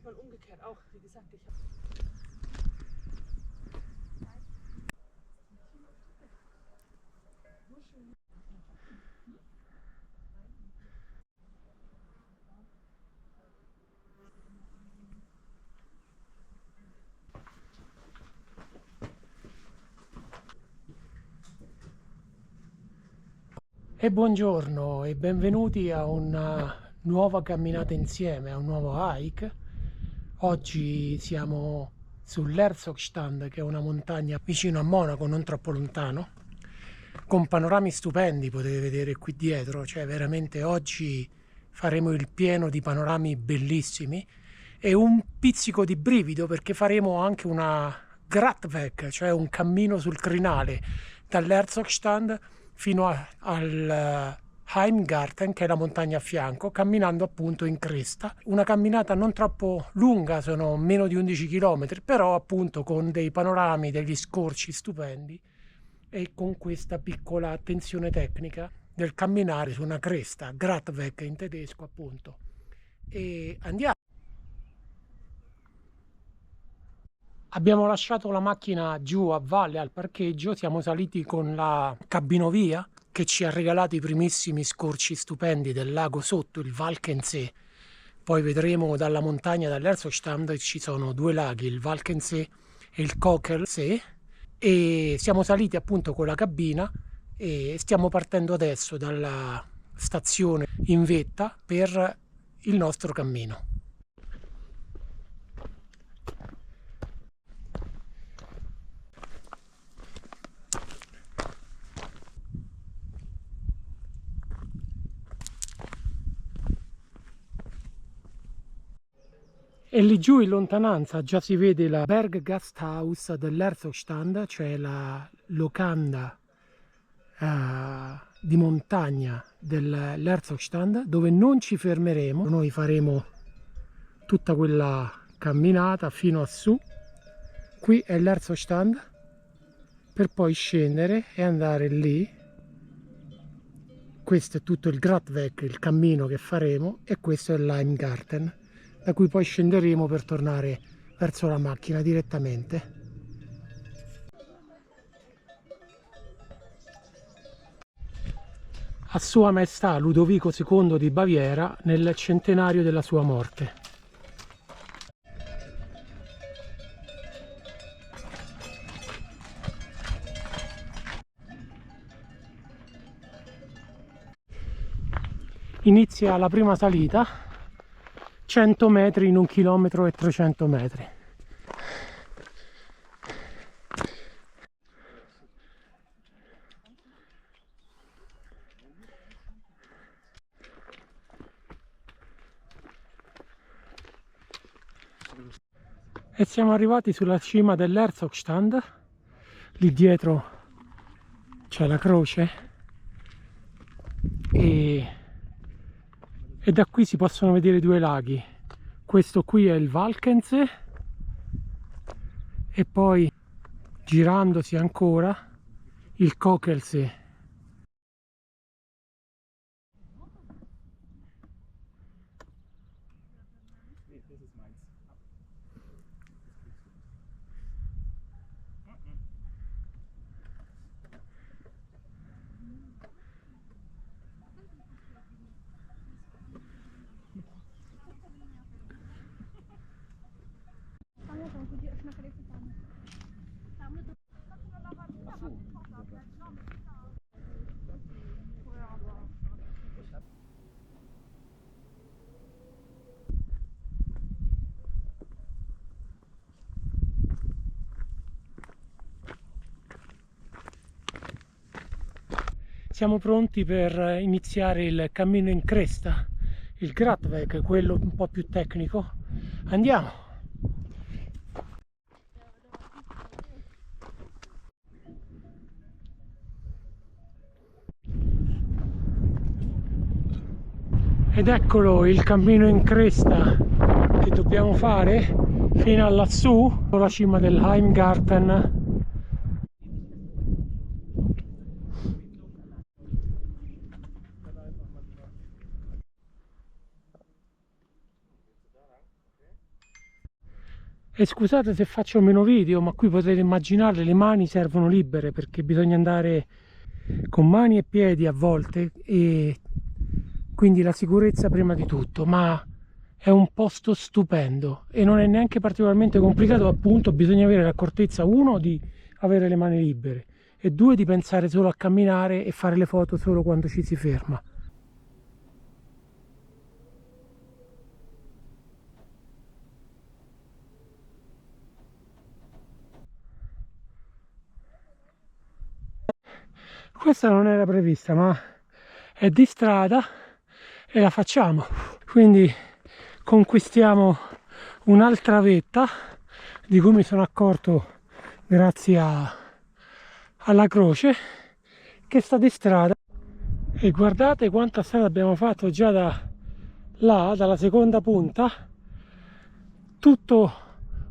manchmal umgekehrt auch. Wie gesagt, ich habe... E buongiorno e benvenuti a una nuova camminata insieme, a un nuovo hike. Oggi siamo sull'Herzogstand, che è una montagna vicino a Monaco, non troppo lontano, con panorami stupendi, potete vedere qui dietro, cioè veramente oggi faremo il pieno di panorami bellissimi e un pizzico di brivido perché faremo anche una Gratweg, cioè un cammino sul crinale dall'Herzogstand fino al Heimgarten, che è la montagna a fianco, camminando appunto in cresta. Una camminata non troppo lunga, sono meno di 11 km, però appunto con dei panorami, degli scorci stupendi e con questa piccola attenzione tecnica del camminare su una cresta, Gratweg in tedesco appunto. E andiamo. Abbiamo lasciato la macchina giù a valle al parcheggio, siamo saliti con la cabinovia che ci ha regalato i primissimi scorci stupendi del lago sotto, il Walchensee. Poi vedremo dalla montagna, dall'Herzogstand, ci sono due laghi, il Walchensee e il Kochelsee, e siamo saliti appunto con la cabina e stiamo partendo adesso dalla stazione in vetta per il nostro cammino. E lì giù in lontananza già si vede la Berggasthaus dell'Herzogstand, cioè la locanda di montagna dell'Herzogstand, dove non ci fermeremo. Noi faremo tutta quella camminata fino a su. Qui è l'Herzogstand, per poi scendere e andare lì. Questo è tutto il Gratweg, il cammino che faremo, e questo è l'Heimgarten, da cui poi scenderemo per tornare verso la macchina direttamente. A Sua Maestà Ludovico II di Baviera nel centenario della sua morte. Inizia la prima salita, 100 metri in 1 chilometro e 300 metri. E siamo arrivati sulla cima dell'Herzogstand. Lì dietro c'è la croce e da qui si possono vedere due laghi. Questo qui è il Walchensee e poi, girandosi ancora, il Kochelsee. Siamo pronti per iniziare il cammino in cresta, il Gratweg, quello un po' più tecnico. Andiamo! Ed eccolo il cammino in cresta che dobbiamo fare fino a lassù, alla cima del Heimgarten. E scusate se faccio meno video, ma qui potete immaginare le mani servono libere perché bisogna andare con mani e piedi a volte, e quindi la sicurezza prima di tutto. Ma è un posto stupendo e non è neanche particolarmente complicato, appunto bisogna avere l'accortezza, uno, di avere le mani libere, e due, di pensare solo a camminare e fare le foto solo quando ci si ferma. Questa non era prevista, ma è di strada e la facciamo, quindi conquistiamo un'altra vetta di cui mi sono accorto grazie alla croce che sta di strada. E guardate quanta strada abbiamo fatto già da là, dalla seconda punta, tutto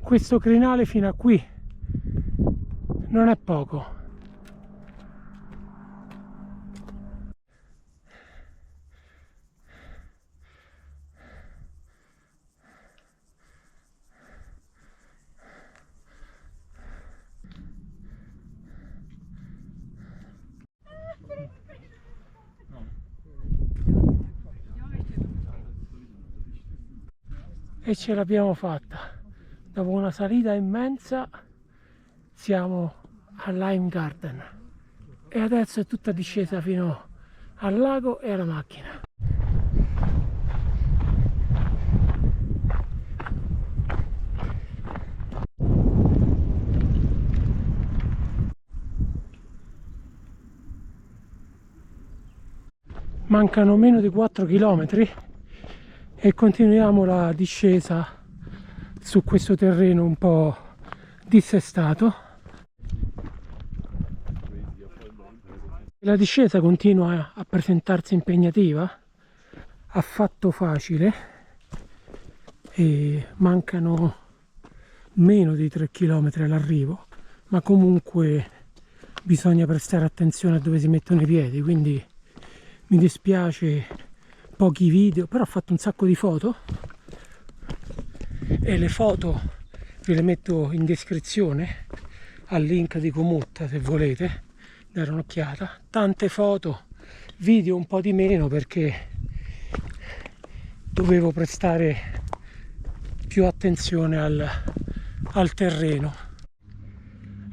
questo crinale fino a qui, non è poco. E ce l'abbiamo fatta. Dopo una salita immensa siamo al Lime Garden e adesso è tutta discesa fino al lago e alla macchina. Mancano meno di 4 km e continuiamo la discesa su questo terreno un po' dissestato. La discesa continua a presentarsi impegnativa, affatto facile, e mancano meno di 3 km all'arrivo, ma comunque bisogna prestare attenzione a dove si mettono i piedi, quindi mi dispiace pochi video, però ho fatto un sacco di foto e le foto ve le metto in descrizione al link di Komoot se volete dare un'occhiata. Tante foto, video un po' di meno perché dovevo prestare più attenzione al terreno.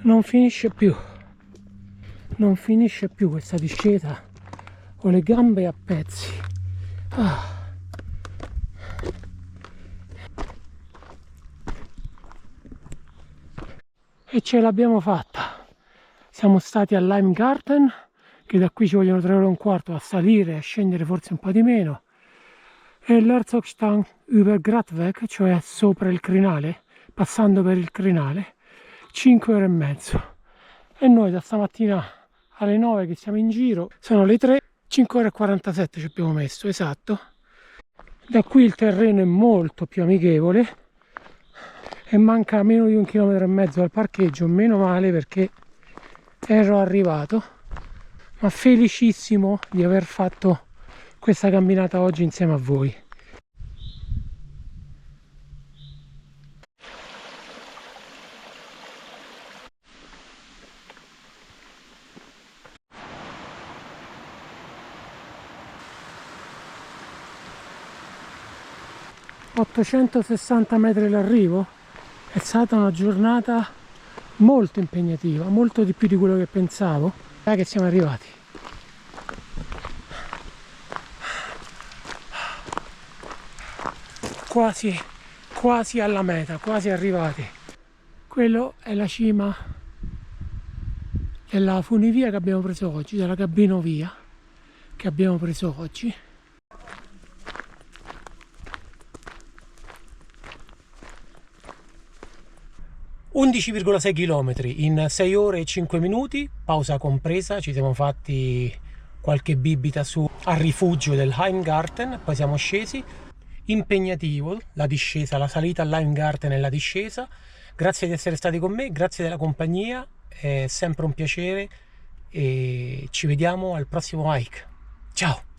Non finisce più questa discesa, ho le gambe a pezzi. E ce l'abbiamo fatta. Siamo stati al Lime Garden, che da qui ci vogliono 3 ore e un quarto a salire e a scendere forse un po' di meno, e l'Herzogstang über Gratweg, cioè sopra il crinale, passando per il crinale, 5 ore e mezzo. E noi da stamattina alle 9 che siamo in giro, sono le 3, 5 ore e 47 ci abbiamo messo, esatto. Da qui il terreno è molto più amichevole e manca meno di 1,5 km al parcheggio, meno male perché ero arrivato, ma felicissimo di aver fatto questa camminata oggi insieme a voi. ...860 metri all'arrivo, è stata una giornata molto impegnativa, molto di più di quello che pensavo. Dai che siamo arrivati. Quasi alla meta, quasi arrivati. Quello è la cima della funivia che abbiamo preso oggi, della Gabinovia che abbiamo preso oggi. ...11,6 km in 6 ore e 5 minuti, pausa compresa, ci siamo fatti qualche bibita su al rifugio del Heimgarten, poi siamo scesi. Impegnativo la discesa, la salita al Heimgarten e la discesa. Grazie di essere stati con me, grazie della compagnia, è sempre un piacere e ci vediamo al prossimo hike. Ciao!